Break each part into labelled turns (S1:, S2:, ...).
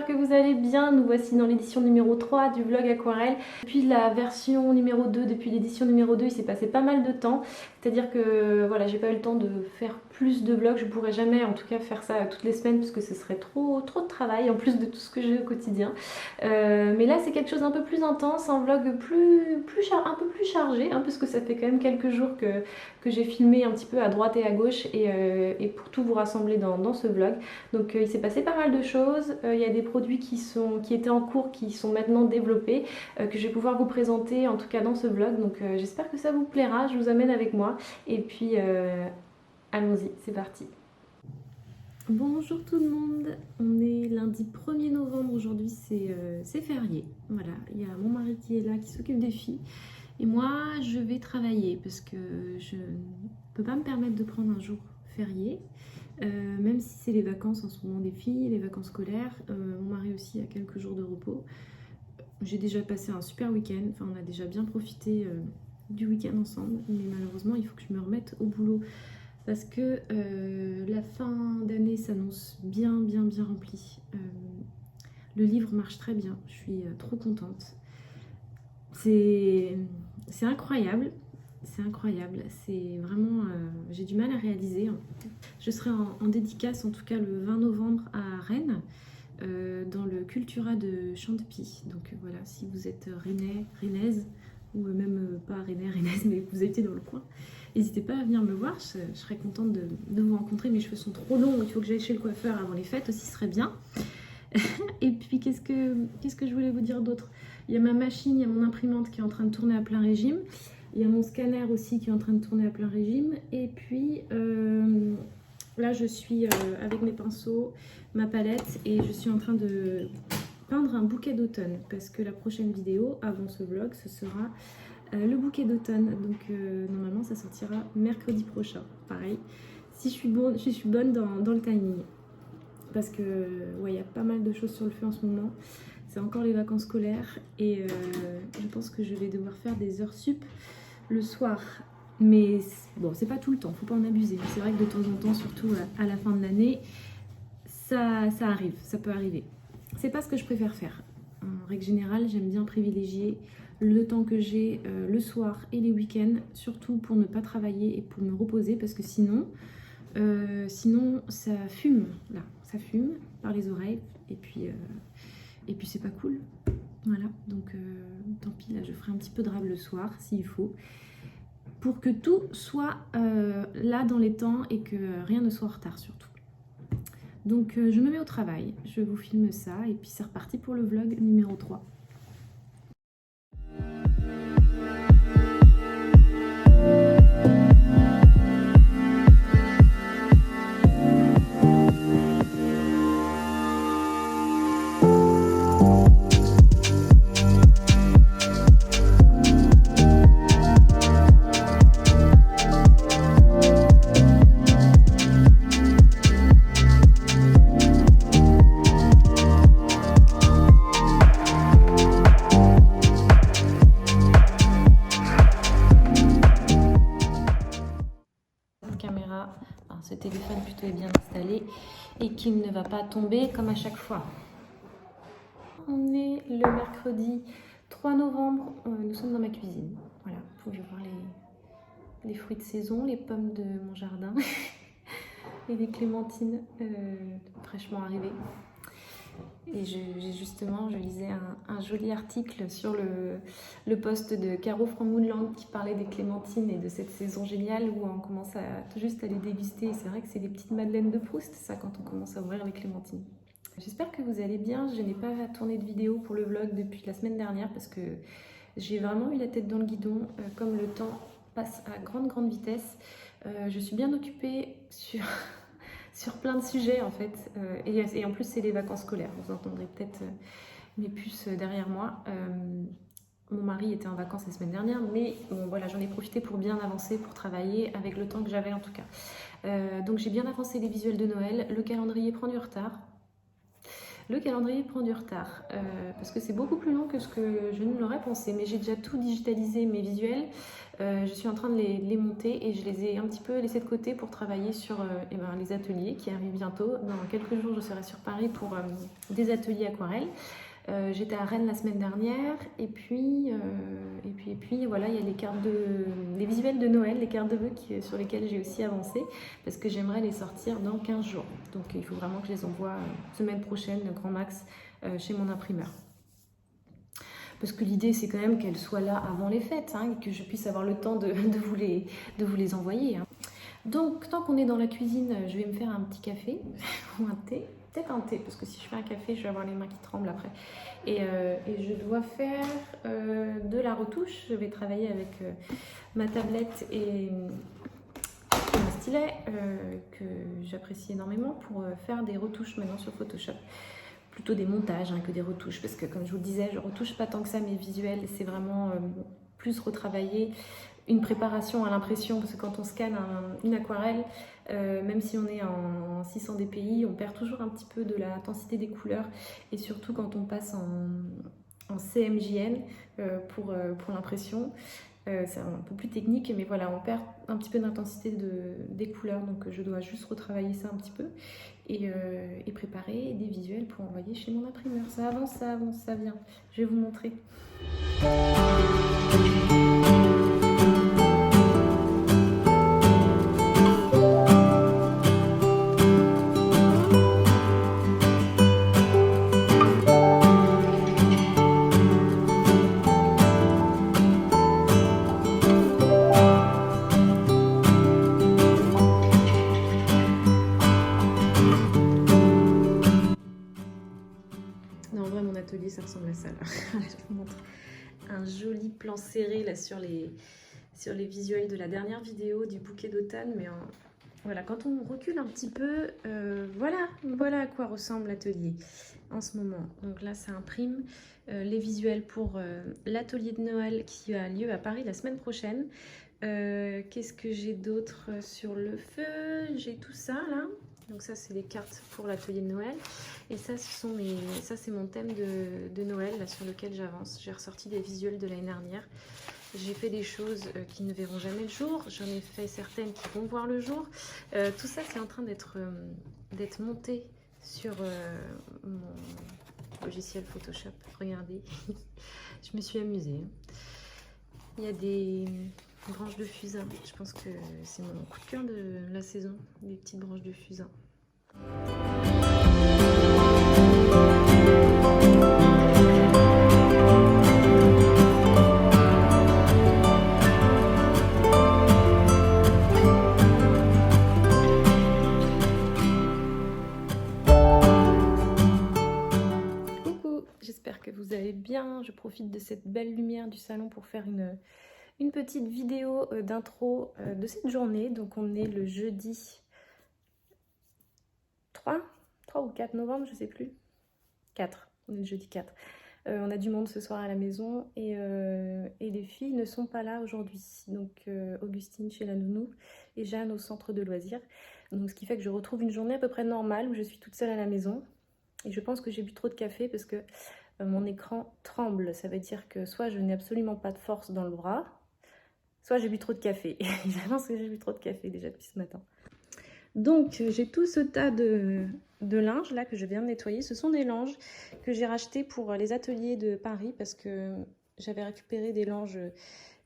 S1: que vous allez bien. Nous voici dans l'édition numéro 3 du vlog aquarelle. Depuis la version numéro 2, depuis l'édition numéro 2, il s'est passé pas mal de temps. C'est-à-dire que voilà, j'ai pas eu le temps de faire plus de vlogs. Je pourrais jamais en tout cas faire ça toutes les semaines parce que ce serait trop de travail en plus de tout ce que j'ai au quotidien. Mais là c'est quelque chose d'un peu plus intense, un vlog un peu plus chargé, hein, parce que ça fait quand même quelques jours que j'ai filmé un petit peu à droite et à gauche et pour tout vous rassembler dans ce vlog. Donc il s'est passé pas mal de choses, il y a des produits qui étaient en cours, qui sont maintenant développés, que je vais pouvoir vous présenter en tout cas dans ce vlog. Donc j'espère que ça vous plaira, je vous amène avec moi et puis allons-y, c'est parti. Bonjour tout le monde, on est lundi 1er novembre, aujourd'hui c'est férié. Voilà, il y a mon mari qui est là, qui s'occupe des filles. Et moi, je vais travailler parce que je ne peux pas me permettre de prendre un jour férié. Même si c'est les vacances en ce moment des filles, les vacances scolaires. Mon mari aussi a quelques jours de repos. J'ai déjà passé un super week-end, enfin on a déjà bien profité du week-end ensemble. Mais malheureusement, il faut que je me remette au boulot parce que la fin d'année s'annonce bien remplie. Le livre marche très bien, je suis trop contente. C'est incroyable, c'est incroyable, c'est vraiment, j'ai du mal à réaliser. Je serai en dédicace en tout cas le 20 novembre à Rennes, dans le Cultura de Chantepie. Donc voilà, si vous êtes rennais, rennaise, ou même pas rennais, rennaise, mais que vous étiez dans le coin, n'hésitez pas à venir me voir, je serais contente de vous rencontrer. Mes cheveux sont trop longs, il faut que j'aille chez le coiffeur avant les fêtes aussi, ce serait bien. Et puis qu'est-ce que je voulais vous dire d'autre? Il y a ma machine, il y a mon imprimante qui est en train de tourner à plein régime. Il y a mon scanner aussi qui est en train de tourner à plein régime. Et puis là je suis avec mes pinceaux, ma palette, et je suis en train de peindre un bouquet d'automne. Parce que la prochaine vidéo, avant ce vlog, ce sera le bouquet d'automne. Donc normalement ça sortira mercredi prochain. Pareil, si je suis bonne dans le timing. Parce que ouais, il y a pas mal de choses sur le feu en ce moment. C'est encore les vacances scolaires et je pense que je vais devoir faire des heures sup le soir. Mais bon, c'est pas tout le temps, faut pas en abuser. C'est vrai que de temps en temps, surtout à la fin de l'année, ça arrive, ça peut arriver. C'est pas ce que je préfère faire. En règle générale, j'aime bien privilégier le temps que j'ai le soir et les week-ends, surtout pour ne pas travailler et pour me reposer, parce que sinon ça fume, là, ça fume par les oreilles et puis c'est pas cool. Voilà, donc tant pis, là je ferai un petit peu de rab le soir s'il faut, pour que tout soit là dans les temps et que rien ne soit en retard surtout. Donc je me mets au travail, je vous filme ça et puis c'est reparti pour le vlog numéro 3. Caméra, enfin, ce téléphone plutôt est bien installé et qu'il ne va pas tomber comme à chaque fois. On est le mercredi 3 novembre, nous sommes dans ma cuisine. Voilà, vous pouvez voir les fruits de saison, les pommes de mon jardin et les clémentines fraîchement arrivées. Et je lisais un joli article sur le post de Caro from Moonland qui parlait des clémentines et de cette saison géniale où on commence juste à les déguster. C'est vrai que c'est des petites madeleines de Proust, ça, quand on commence à ouvrir les clémentines. J'espère que vous allez bien. Je n'ai pas tourné de vidéo pour le vlog depuis la semaine dernière parce que j'ai vraiment eu la tête dans le guidon. Comme le temps passe à grande vitesse, je suis bien occupée sur plein de sujets en fait, et en plus c'est les vacances scolaires, vous entendrez peut-être mes puces derrière moi. Mon mari était en vacances la semaine dernière, mais bon, voilà, j'en ai profité pour bien avancer, pour travailler avec le temps que j'avais en tout cas. Donc j'ai bien avancé les visuels de Noël, le calendrier prend du retard. Le calendrier prend du retard parce que c'est beaucoup plus long que ce que je ne l'aurais pensé. Mais j'ai déjà tout digitalisé, mes visuels. Je suis en train de les monter et je les ai un petit peu laissés de côté pour travailler sur les ateliers qui arrivent bientôt. Dans quelques jours, je serai sur Paris pour des ateliers aquarelles. J'étais à Rennes la semaine dernière et puis voilà, il y a les visuels de Noël, les cartes de vœux sur lesquelles j'ai aussi avancé parce que j'aimerais les sortir dans 15 jours. Donc il faut vraiment que je les envoie semaine prochaine, grand max, chez mon imprimeur. Parce que l'idée c'est quand même qu'elles soient là avant les fêtes, hein, et que je puisse avoir le temps de vous les envoyer. Hein. Donc tant qu'on est dans la cuisine, je vais me faire un petit café ou un thé. Peut-être un thé, parce que si je fais un café, je vais avoir les mains qui tremblent après. Et je dois faire de la retouche. Je vais travailler avec ma tablette et un stylet que j'apprécie énormément pour faire des retouches maintenant sur Photoshop. Plutôt des montages que des retouches, parce que comme je vous le disais, je retouche pas tant que ça mes visuels. C'est vraiment plus retravailler une préparation à l'impression, parce que quand on scanne une aquarelle, même si on est en 600 dpi, on perd toujours un petit peu de l'intensité des couleurs, et surtout quand on passe en CMJN pour l'impression, c'est un peu plus technique, mais voilà, on perd un petit peu d'intensité des couleurs, donc je dois juste retravailler ça un petit peu et préparer des visuels pour envoyer chez mon imprimeur. Ça avance, ça vient. Je vais vous montrer. Ça ressemble à ça là. Je vous montre un joli plan serré là sur les visuels de la dernière vidéo du bouquet d'automne, mais voilà, quand on recule un petit peu, voilà à quoi ressemble l'atelier en ce moment. Donc là ça imprime les visuels pour l'atelier de Noël qui a lieu à Paris la semaine prochaine. Qu'est-ce que j'ai d'autre sur le feu? J'ai tout ça là. Donc ça c'est les cartes pour l'atelier de Noël, et ça c'est mon thème de Noël là, sur lequel j'avance. J'ai ressorti des visuels de l'année dernière. J'ai fait des choses qui ne verront jamais le jour, j'en ai fait certaines qui vont voir le jour. Tout ça c'est en train d'être monté sur mon logiciel Photoshop. Regardez, je me suis amusée. Il y a des branches de fusain, je pense que c'est mon coup de cœur de la saison, des petites branches de fusain. Coucou, j'espère que vous allez bien. Je profite de cette belle lumière du salon pour faire une petite vidéo d'intro de cette journée. Donc on est le jeudi 3 ou 4 novembre, je sais plus. 4, on est le jeudi 4. On a du monde ce soir à la maison et les filles ne sont pas là aujourd'hui. Donc Augustine chez la nounou et Jeanne au centre de loisirs. Donc ce qui fait que je retrouve une journée à peu près normale où je suis toute seule à la maison. Et je pense que j'ai bu trop de café parce que mon écran tremble. Ça veut dire que soit je n'ai absolument pas de force dans le bras, soit j'ai bu trop de café. Je pense que j'ai bu trop de café déjà depuis ce matin. Donc j'ai tout ce tas de linge là que je viens de nettoyer. Ce sont des linges que j'ai rachetés pour les ateliers de Paris parce que j'avais récupéré des linges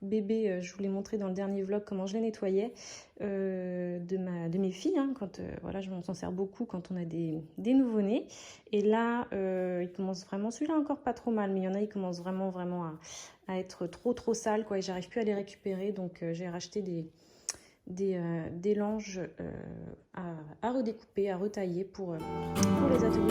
S1: bébés. Je vous l'ai montré dans le dernier vlog comment je les nettoyais de mes filles. Hein, quand voilà, je m'en sers beaucoup quand on a des nouveau-nés. Et là, il commence vraiment, celui-là encore pas trop mal, mais il y en a, il commence vraiment à être trop sale, quoi. Et j'arrive plus à les récupérer, donc j'ai racheté des langes à redécouper, à retailler pour les ateliers.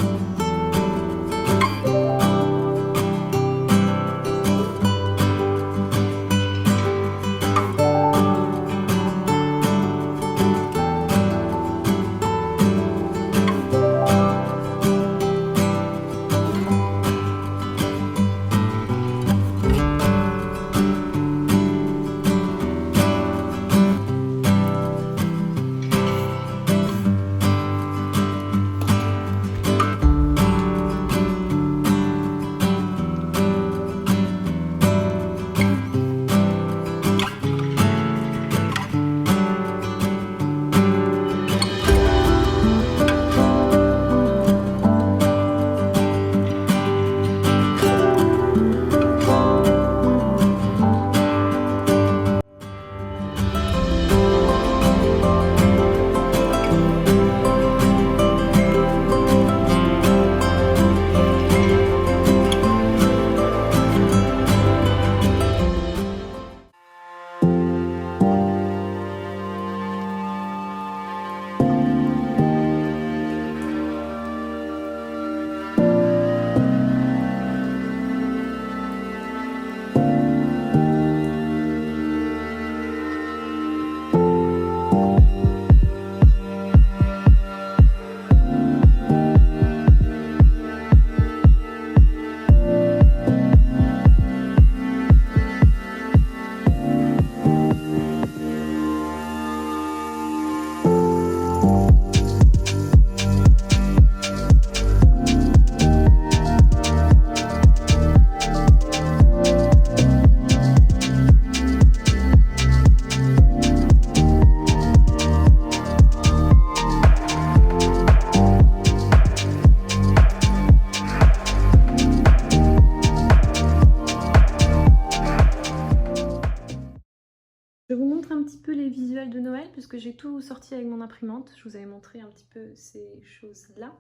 S1: montre un petit peu les visuels de Noël parce que j'ai tout sorti avec mon imprimante. Je vous avais montré un petit peu ces choses-là.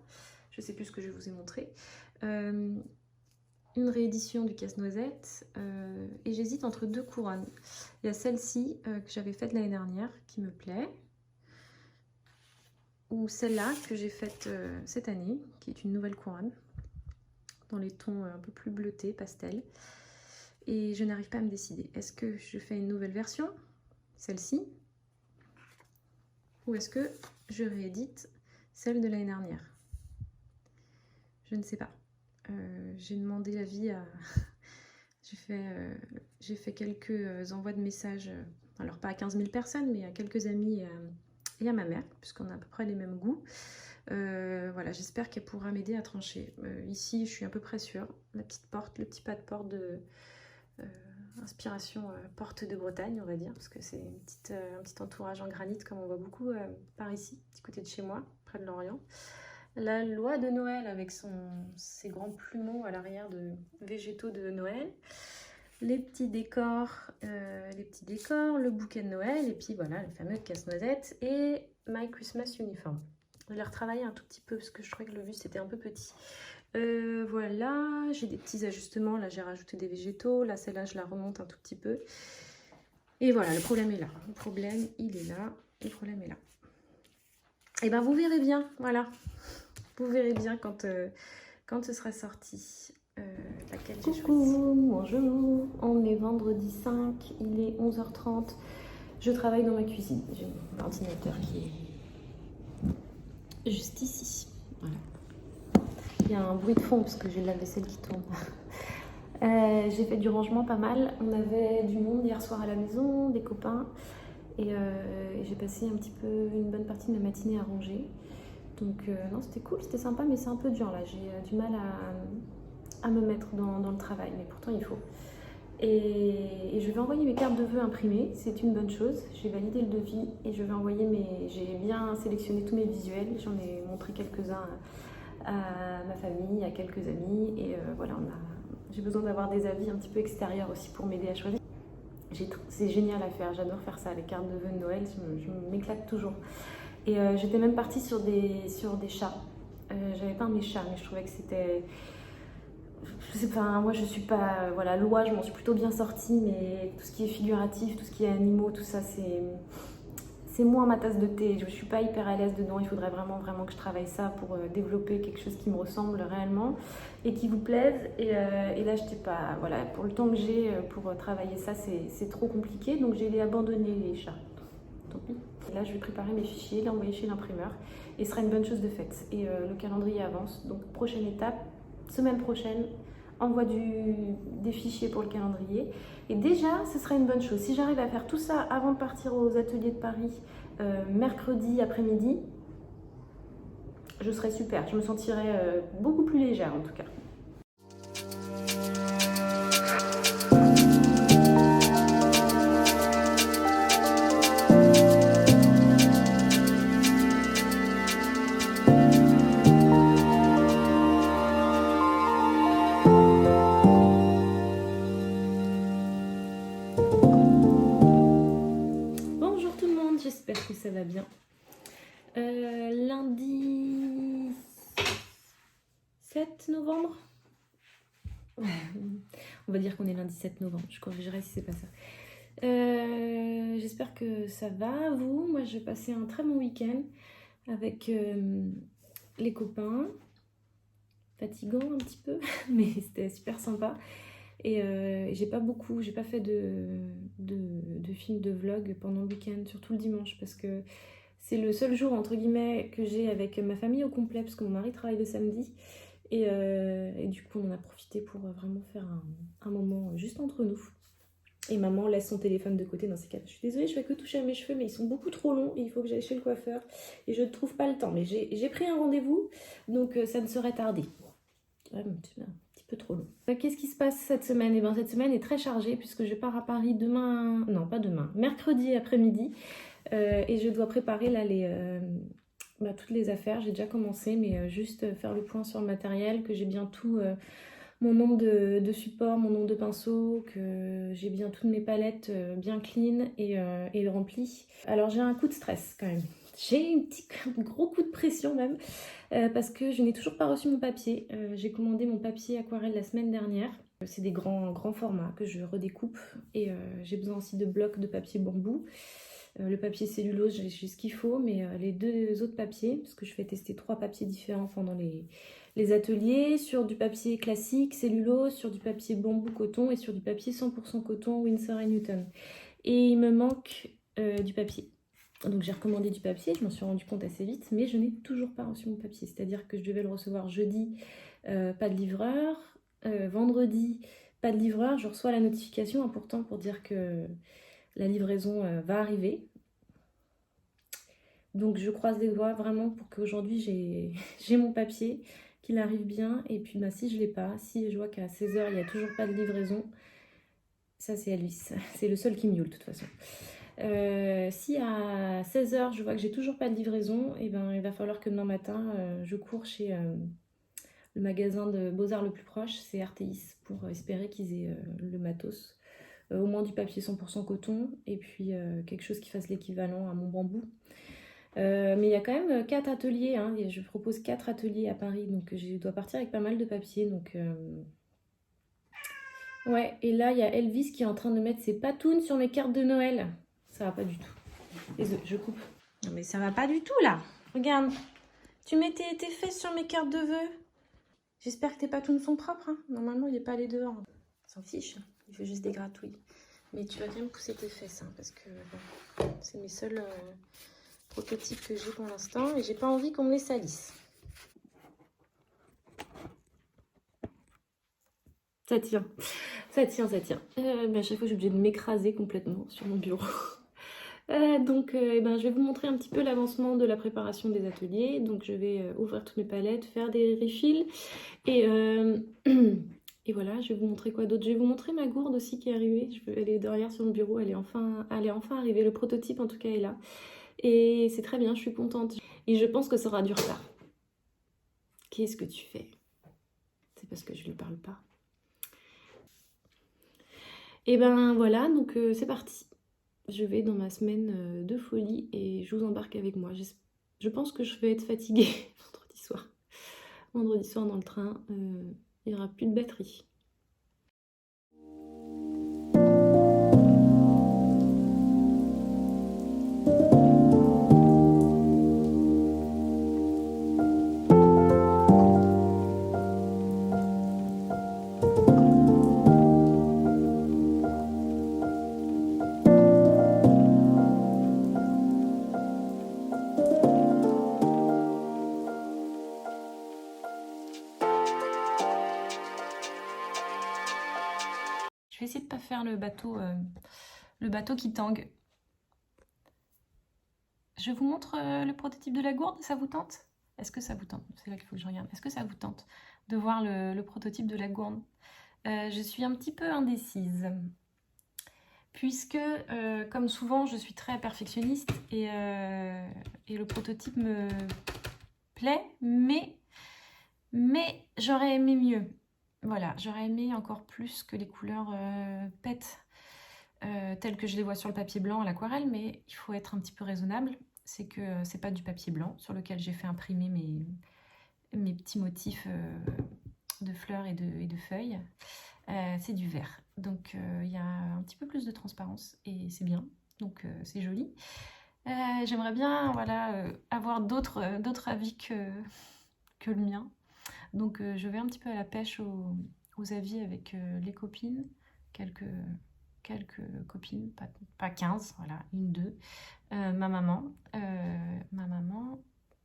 S1: Je sais plus ce que je vous ai montré. Une réédition du casse-noisette et j'hésite entre deux couronnes. Il y a celle-ci que j'avais faite l'année dernière qui me plaît, ou celle-là que j'ai faite cette année qui est une nouvelle couronne dans les tons un peu plus bleutés, pastel, et je n'arrive pas à me décider. Est-ce que je fais une nouvelle version, celle-ci, ou est-ce que je réédite celle de l'année dernière? Je ne sais pas. J'ai demandé l'avis à... j'ai fait quelques envois de messages, alors pas à 15 000 personnes, mais à quelques amis et à ma mère, puisqu'on a à peu près les mêmes goûts. Voilà, j'espère qu'elle pourra m'aider à trancher. Ici, je suis à peu près sûre. La petite porte, le petit pas de porte de inspiration porte de Bretagne, on va dire, parce que c'est un petit entourage en granit, comme on voit beaucoup par ici, du côté de chez moi, près de Lorient. La loi de Noël avec ses grands plumeaux à l'arrière de végétaux de Noël, les petits décors, le bouquet de Noël, et puis voilà, le fameux casse-noisette et My Christmas Uniform. Je l'ai retravaillé un tout petit peu parce que je trouvais que le buste était un peu petit. Voilà, j'ai des petits ajustements. Là, j'ai rajouté des végétaux. Là, celle-là, je la remonte un tout petit peu. Et voilà, le problème est là. Le problème, il est là. Le problème est là. Et ben, vous verrez bien. Voilà. Vous verrez bien quand ce sera sorti. Laquelle j'ai choisi. Bonjour. On est vendredi 5. Il est 11h30. Je travaille dans ma cuisine. J'ai un ordinateur qui est juste ici. Voilà. Il y a un bruit de fond parce que j'ai la vaisselle qui tourne. J'ai fait du rangement pas mal. On avait du monde hier soir à la maison, des copains. Et j'ai passé un petit peu une bonne partie de ma matinée à ranger. Donc non, c'était cool, c'était sympa, mais c'est un peu dur là. J'ai du mal à me mettre dans le travail, mais pourtant il faut. Et je vais envoyer mes cartes de vœux imprimées, c'est une bonne chose. J'ai validé le devis et je vais envoyer j'ai bien sélectionné tous mes visuels. J'en ai montré quelques-uns à ma famille, à quelques amis. Et voilà, j'ai besoin d'avoir des avis un petit peu extérieurs aussi pour m'aider à choisir. C'est génial à faire, j'adore faire ça, les cartes de vœux de Noël, je m'éclate toujours. Et j'étais même partie sur des chats. J'avais peint mes chats, mais je trouvais que c'était... Je sais pas, moi je suis pas... Voilà, loi, je m'en suis plutôt bien sortie, mais tout ce qui est figuratif, tout ce qui est animaux, tout ça, c'est moins ma tasse de thé. Je suis pas hyper à l'aise dedans, il faudrait vraiment que je travaille ça pour développer quelque chose qui me ressemble réellement et qui vous plaise. Et là, je sais pas... Voilà, pour le temps que j'ai pour travailler ça, c'est trop compliqué, donc j'ai abandonné les chats. Tant pis. Et là, je vais préparer mes fichiers, l'envoyer chez l'imprimeur et ce sera une bonne chose de faite. Et le calendrier avance, donc prochaine étape, semaine prochaine, envoi des fichiers pour le calendrier. Et déjà, ce sera une bonne chose. Si j'arrive à faire tout ça avant de partir aux ateliers de Paris, mercredi après-midi, je serai super. Je me sentirai beaucoup plus légère en tout cas. J'espère que ça va bien. Lundi 7 novembre. On va dire qu'on est lundi 7 novembre. Je corrigerai si c'est pas ça. J'espère que ça va, vous. Moi, j'ai passé un très bon week-end avec les copains. Fatigant un petit peu, mais c'était super sympa. Et j'ai pas fait de film, de vlog pendant le week-end, surtout le dimanche, parce que c'est le seul jour, entre guillemets, que j'ai avec ma famille au complet, parce que mon mari travaille le samedi. Et du coup, on en a profité pour vraiment faire un moment juste entre nous. Et maman laisse son téléphone de côté dans ces cas-là. Je suis désolée, je fais que toucher à mes cheveux, mais ils sont beaucoup trop longs et il faut que j'aille chez le coiffeur. Et je ne trouve pas le temps, mais j'ai pris un rendez-vous, donc ça ne serait tardé. Ouais, un petit peu trop long. Qu'est-ce qui se passe cette semaine? Eh bien, cette semaine est très chargée puisque je pars à Paris demain, non pas demain, mercredi après-midi et je dois préparer là toutes les affaires. J'ai déjà commencé, mais juste faire le point sur le matériel, que j'ai bien tout mon nombre de supports, mon nombre de pinceaux, que j'ai bien toutes mes palettes bien clean et remplies. Alors j'ai un coup de stress quand même. J'ai un gros coup de pression même, parce que je n'ai toujours pas reçu mon papier. J'ai commandé mon papier aquarelle la semaine dernière. C'est des grands formats que je redécoupe et j'ai besoin aussi de blocs de papier bambou. Le papier cellulose, j'ai ce qu'il faut, mais les deux autres papiers, parce que je fais tester 3 papiers différents pendant les ateliers, sur du papier classique, cellulose, sur du papier bambou coton et sur du papier 100% coton Winsor & Newton. Et il me manque du papier. Donc j'ai recommandé du papier, je m'en suis rendu compte assez vite, mais je n'ai toujours pas reçu mon papier. C'est-à-dire que je devais le recevoir jeudi, pas de livreur. Vendredi, pas de livreur. Je reçois la notification important pour dire que la livraison va arriver. Donc je croise les doigts vraiment pour qu'aujourd'hui j'ai mon papier, qu'il arrive bien. Et puis si je ne l'ai pas, si je vois qu'à 16h il n'y a toujours pas de livraison, ça c'est Elvis, c'est le seul qui miaule de toute façon. Si à 16h je vois que j'ai toujours pas de livraison, et ben, il va falloir que demain matin je cours chez le magasin de Beaux-Arts le plus proche, c'est Artéis, pour espérer qu'ils aient le matos. Au moins du papier 100% coton et puis quelque chose qui fasse l'équivalent à mon bambou. Mais il y a quand même 4 ateliers, hein. Je propose 4 ateliers à Paris, donc je dois partir avec pas mal de papier. Donc, ouais, et là il y a Elvis qui est en train de mettre ses patounes sur mes cartes de Noël. Ça va pas du tout. Désolée, je coupe. Non mais ça va pas du tout là. Regarde, tu mets tes fesses sur mes cartes de vœux. J'espère que tes patounes sont propres, hein. Normalement il n'est pas allé dehors. S'en fiche, il fait juste des gratouilles. Mais tu vas bien me pousser tes fesses, hein, parce que bon, c'est mes seuls prototypes que j'ai pour l'instant et j'ai pas envie qu'on me les salisse. Ça tient, ça tient, ça tient. Mais à chaque fois, j'ai obligée de m'écraser complètement sur mon bureau. Donc, je vais vous montrer un petit peu l'avancement de la préparation des ateliers. Donc, je vais ouvrir toutes mes palettes, faire des refills. Et, et voilà, je vais vous montrer quoi d'autre. Je vais vous montrer ma gourde aussi qui est arrivée. Elle est derrière sur mon bureau. Elle est enfin arrivée. Le prototype, en tout cas, est là. Et c'est très bien, je suis contente. Et je pense que ça aura du retard. Qu'est-ce que tu fais? C'est parce que je lui parle pas. Et ben voilà, donc c'est parti. Je vais dans ma semaine de folie et je vous embarque avec moi. Je pense que je vais être fatiguée vendredi soir. Vendredi soir dans le train, il n'y aura plus de batterie. Je vais essayer de ne pas faire le bateau qui tangue. Je vous montre le prototype de la gourde, ça vous tente? Est-ce que ça vous tente? C'est là qu'il faut que je regarde. Est-ce que ça vous tente de voir le prototype de la gourde? Je suis un petit peu indécise. Puisque, comme souvent, je suis très perfectionniste et le prototype me plaît, mais j'aurais aimé mieux. Voilà, j'aurais aimé encore plus que les couleurs pètent telles que je les vois sur le papier blanc à l'aquarelle, mais il faut être un petit peu raisonnable. C'est que c'est pas du papier blanc sur lequel j'ai fait imprimer mes petits motifs de fleurs et de feuilles. C'est du vert, donc il y a un petit peu plus de transparence et c'est bien, donc c'est joli. J'aimerais bien avoir d'autres avis que le mien, donc je vais un petit peu à la pêche aux avis avec les copines, quelques copines, pas 15, voilà, une, deux, ma maman,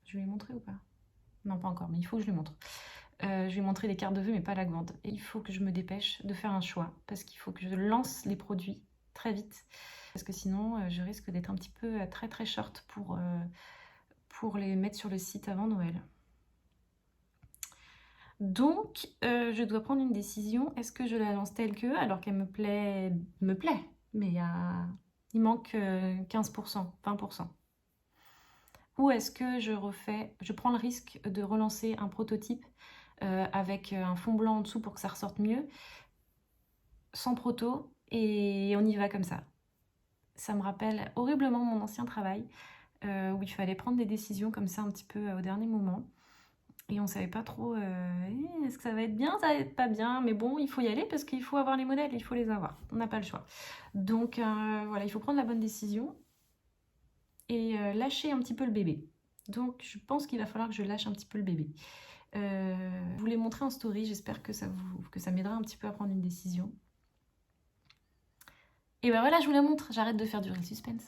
S1: je lui ai montré ou pas? Non, pas encore, mais il faut que je lui montre. Je lui ai montré les cartes de vœux, mais pas la gourde. Et il faut que je me dépêche de faire un choix, parce qu'il faut que je lance les produits très vite. Parce que sinon, je risque d'être un petit peu très très short pour les mettre sur le site avant Noël. Donc, je dois prendre une décision. Est-ce que je la lance telle que, alors qu'elle me plaît, mais il manque 15%, 20%. Ou est-ce que je prends le risque de relancer un prototype avec un fond blanc en dessous pour que ça ressorte mieux, sans proto, et on y va comme ça. Ça me rappelle horriblement mon ancien travail, où il fallait prendre des décisions comme ça un petit peu au dernier moment. Et on savait pas trop, est-ce que ça va être bien, ça va être pas bien, mais bon, il faut y aller parce qu'il faut avoir les modèles, il faut les avoir, on n'a pas le choix. Donc voilà, il faut prendre la bonne décision et lâcher un petit peu le bébé. Donc je pense qu'il va falloir que je lâche un petit peu le bébé. Je vous l'ai montré en story, j'espère que ça m'aidera un petit peu à prendre une décision. Et ben voilà, je vous la montre, j'arrête de faire durer le suspense.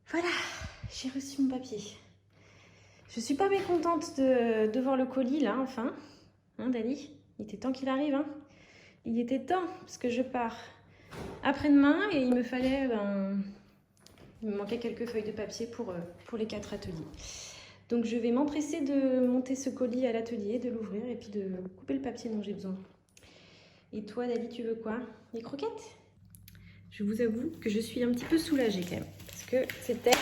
S1: Voilà, j'ai reçu mon papier. Je suis pas mécontente de voir le colis là, enfin. Hein, Dali? Il était temps qu'il arrive, hein. Il était temps, parce que je pars après-demain et il me fallait... il me manquait quelques feuilles de papier pour les 4 ateliers. Donc je vais m'empresser de monter ce colis à l'atelier, de l'ouvrir et puis de couper le papier dont j'ai besoin. Et toi, Dali, tu veux quoi? Des croquettes? Je vous avoue que je suis un petit peu soulagée quand même, parce que c'était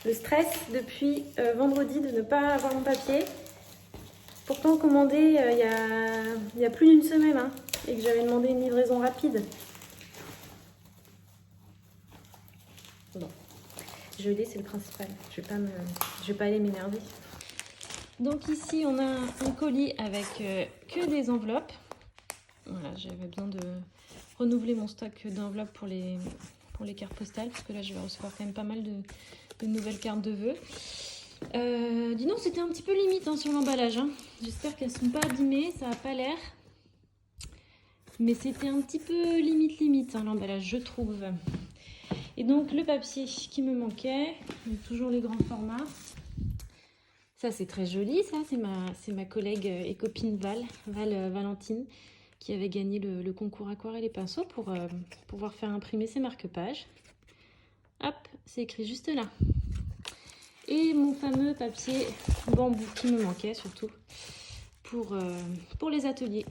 S1: le stress depuis vendredi de ne pas avoir mon papier. Pourtant commandé il y a plus d'une semaine, hein, et que j'avais demandé une livraison rapide. Bon, je l'ai, c'est le principal. Je vais pas aller m'énerver. Donc ici, on a un colis avec que des enveloppes. Voilà, j'avais besoin de renouveler mon stock d'enveloppes pour les cartes postales, parce que là, je vais recevoir quand même pas mal de nouvelles cartes de vœux. Dis donc, c'était un petit peu limite hein, sur l'emballage. Hein. J'espère qu'elles ne sont pas abîmées, ça n'a pas l'air. Mais c'était un petit peu limite hein, l'emballage, je trouve. Et donc, le papier qui me manquait, toujours les grands formats. Ça, c'est très joli, ça. C'est ma collègue et copine Valentine, qui avait gagné le concours aquarelle et pinceau pour pouvoir faire imprimer ses marque-pages. Hop, c'est écrit juste là. Et mon fameux papier bambou qui me manquait surtout pour les ateliers.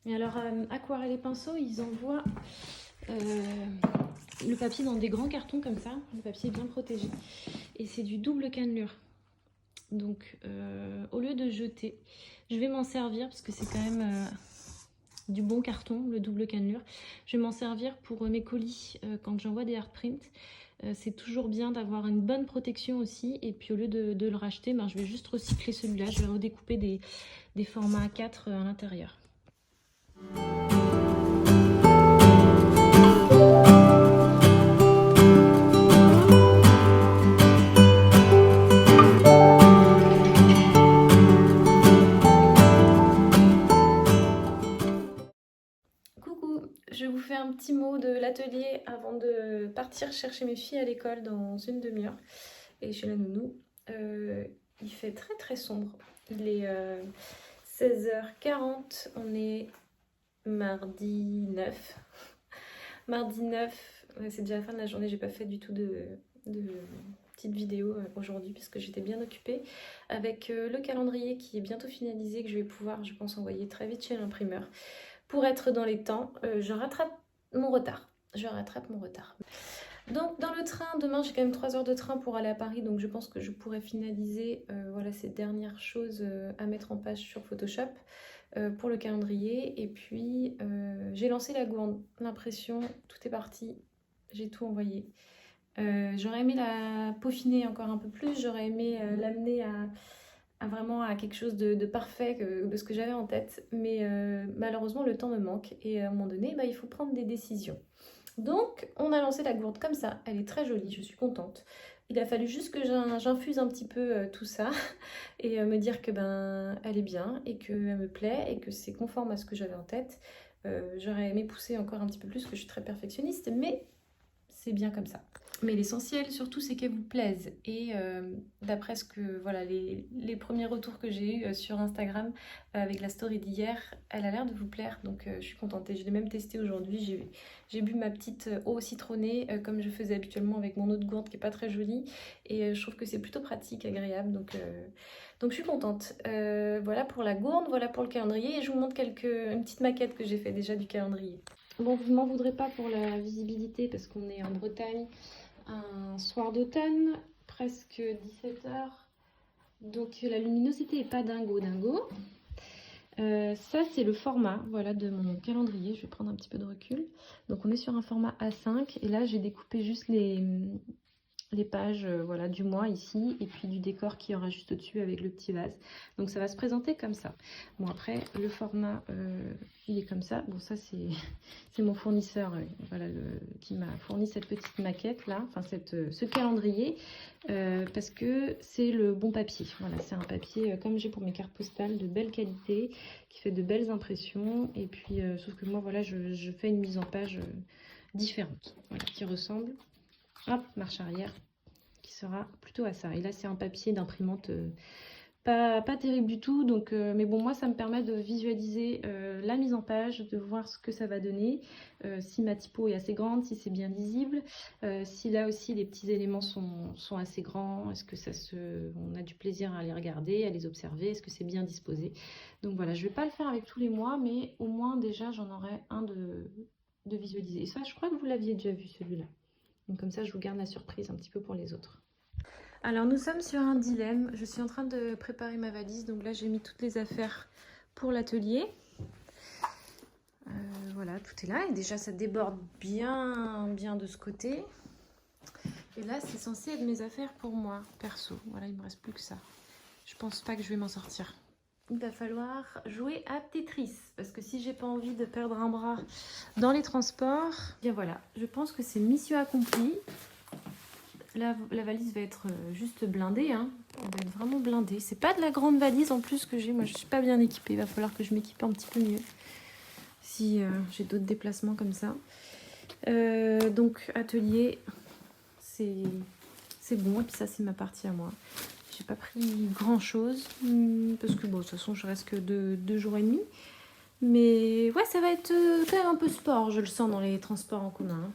S1: Et alors, aquarelle et pinceau, ils envoient le papier dans des grands cartons comme ça. Le papier est bien protégé. Et c'est du double cannelure. Donc, au lieu de jeter, je vais m'en servir parce que c'est quand même du bon carton, le double cannelure. Je vais m'en servir pour mes colis quand j'envoie des hard prints. C'est toujours bien d'avoir une bonne protection aussi. Et puis au lieu de le racheter, je vais juste recycler celui-là. Je vais redécouper des formats A4 à l'intérieur. Je vous fais un petit mot de l'atelier avant de partir chercher mes filles à l'école dans une demi-heure. Et chez la nounou, il fait très très sombre. Il est 16h40, on est mardi 9. Mardi 9, c'est déjà la fin de la journée, j'ai pas fait du tout de petite vidéo aujourd'hui puisque j'étais bien occupée avec le calendrier qui est bientôt finalisé, que je vais pouvoir, je pense, envoyer très vite chez l'imprimeur. Pour être dans les temps, je rattrape mon retard. Donc dans le train, demain j'ai quand même 3 heures de train pour aller à Paris, donc je pense que je pourrais finaliser voilà, ces dernières choses à mettre en page sur Photoshop pour le calendrier. Et puis j'ai lancé la gourde, l'impression, tout est parti, j'ai tout envoyé. J'aurais aimé la peaufiner encore un peu plus, j'aurais aimé l'amener vraiment à quelque chose de parfait, de ce que j'avais en tête. Mais malheureusement, le temps me manque et à un moment donné, bah, il faut prendre des décisions. Donc, on a lancé la gourde comme ça. Elle est très jolie, je suis contente. Il a fallu juste que j'infuse un petit peu tout ça et me dire que ben elle est bien et qu'elle me plaît et que c'est conforme à ce que j'avais en tête. J'aurais aimé pousser encore un petit peu plus parce que je suis très perfectionniste, mais c'est bien comme ça. Mais l'essentiel surtout c'est qu'elle vous plaise et d'après ce que voilà les premiers retours que j'ai eu sur Instagram avec la story d'hier, elle a l'air de vous plaire, donc je suis contente et je l'ai même testé aujourd'hui. J'ai bu ma petite eau citronnée comme je faisais habituellement avec mon eau de gourde qui est pas très jolie et je trouve que c'est plutôt pratique, agréable, donc je suis contente. Voilà pour la gourde, voilà pour le calendrier et je vous montre une petite maquette que j'ai fait déjà du calendrier. Bon, vous m'en voudrez pas pour la visibilité parce qu'on est en Bretagne un soir d'automne, presque 17 h. Donc la luminosité n'est pas dingo. Ça c'est le format voilà, de mon calendrier. Je vais prendre un petit peu de recul. Donc on est sur un format A5 et là j'ai découpé juste les pages voilà, du mois ici et puis du décor qui aura juste au-dessus avec le petit vase. Donc ça va se présenter comme ça. Bon après le format il est comme ça. Bon ça c'est mon fournisseur voilà, qui m'a fourni cette petite maquette là, enfin ce calendrier parce que c'est le bon papier. Voilà, c'est un papier comme j'ai pour mes cartes postales de belle qualité qui fait de belles impressions et puis sauf que moi voilà je fais une mise en page différente voilà, qui ressemble. Hop, marche arrière, qui sera plutôt à ça. Et là, c'est un papier d'imprimante pas terrible du tout. Donc, mais bon, moi, ça me permet de visualiser la mise en page, de voir ce que ça va donner, si ma typo est assez grande, si c'est bien lisible, si là aussi les petits éléments sont assez grands, est-ce que on a du plaisir à les regarder, à les observer, est-ce que c'est bien disposé. Donc voilà, je ne vais pas le faire avec tous les mois, mais au moins déjà, j'en aurai un de visualiser. Et ça, je crois que vous l'aviez déjà vu celui-là. Donc comme ça, je vous garde la surprise un petit peu pour les autres. Alors nous sommes sur un dilemme. Je suis en train de préparer ma valise. Donc là, j'ai mis toutes les affaires pour l'atelier. Voilà, tout est là. Et déjà, ça déborde bien de ce côté. Et là, c'est censé être mes affaires pour moi, perso. Voilà, il me reste plus que ça. Je pense pas que je vais m'en sortir. Il va falloir jouer à Tetris. Parce que si j'ai pas envie de perdre un bras dans les transports, bien voilà, je pense que c'est mission accomplie. La valise va être juste blindée, hein. Elle va être vraiment blindée. C'est pas de la grande valise en plus que j'ai. Moi, je suis pas bien équipée. Il va falloir que je m'équipe un petit peu mieux. Si j'ai d'autres déplacements comme ça. Donc, atelier, c'est bon. Et puis ça, c'est ma partie à moi. J'ai pas pris grand chose. Parce que bon, de toute façon, je reste que 2 jours et demi. Mais ouais, ça va être quand même un peu sport. Je le sens dans les transports en commun, hein.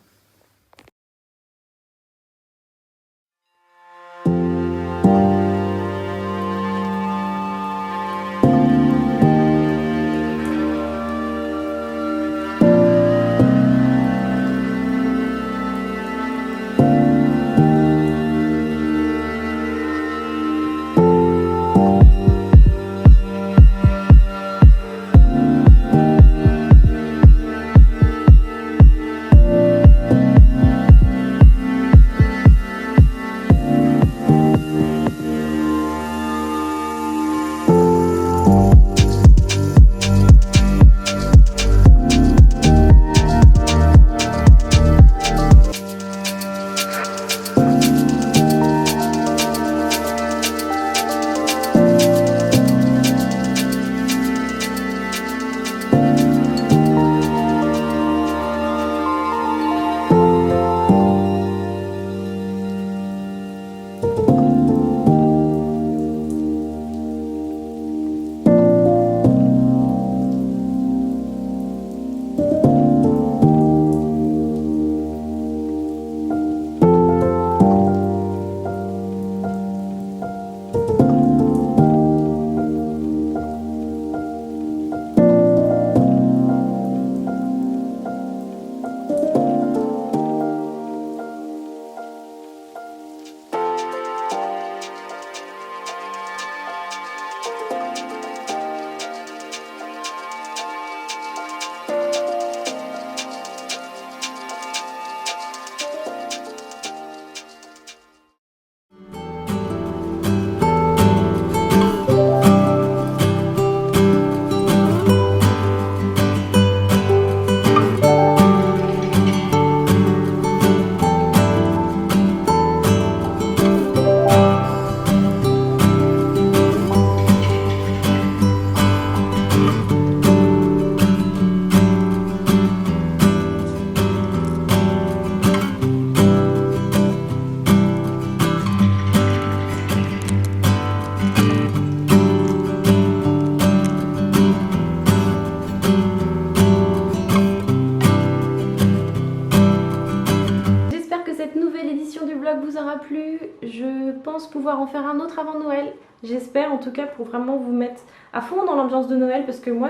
S1: plu. Je pense pouvoir en faire un autre avant Noël. J'espère en tout cas, pour vraiment vous mettre à fond dans l'ambiance de Noël, parce que moi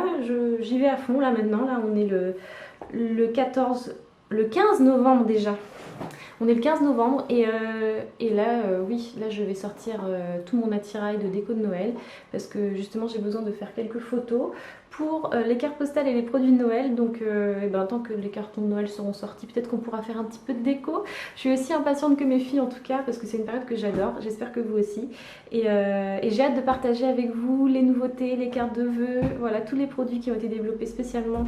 S1: j'y vais à fond là maintenant. Là on est le 15 novembre déjà. On est le 15 novembre et là, oui, là je vais sortir tout mon attirail de déco de Noël parce que justement j'ai besoin de faire quelques photos pour les cartes postales et les produits de Noël. Donc tant que les cartons de Noël seront sortis, peut-être qu'on pourra faire un petit peu de déco. Je suis aussi impatiente que mes filles en tout cas parce que c'est une période que j'adore. J'espère que vous aussi. Et j'ai hâte de partager avec vous les nouveautés, les cartes de vœux, voilà, tous les produits qui ont été développés spécialement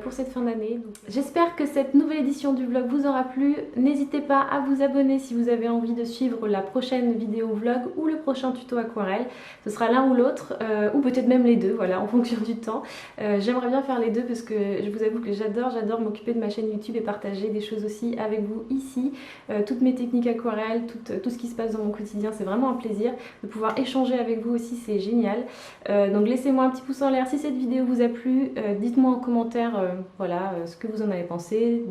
S1: pour cette fin d'année. J'espère que cette nouvelle édition du vlog vous aura plu. N'hésitez pas à vous abonner si vous avez envie de suivre la prochaine vidéo vlog ou le prochain tuto aquarelle. Ce sera l'un ou l'autre, ou peut-être même les deux, voilà, en fonction du temps. J'aimerais bien faire les deux parce que je vous avoue que j'adore m'occuper de ma chaîne YouTube et partager des choses aussi avec vous ici. Toutes mes techniques aquarelles, tout ce qui se passe dans mon quotidien, c'est vraiment un plaisir. De pouvoir échanger avec vous aussi, c'est génial. Donc laissez-moi un petit pouce en l'air si cette vidéo vous a plu. Dites-moi en commentaire voilà, ce que vous en avez pensé,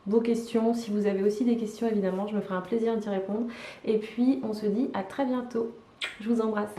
S1: vos questions. Si vous avez aussi des questions, évidemment, je me ferai un plaisir d'y répondre. Et puis, on se dit à très bientôt. Je vous embrasse.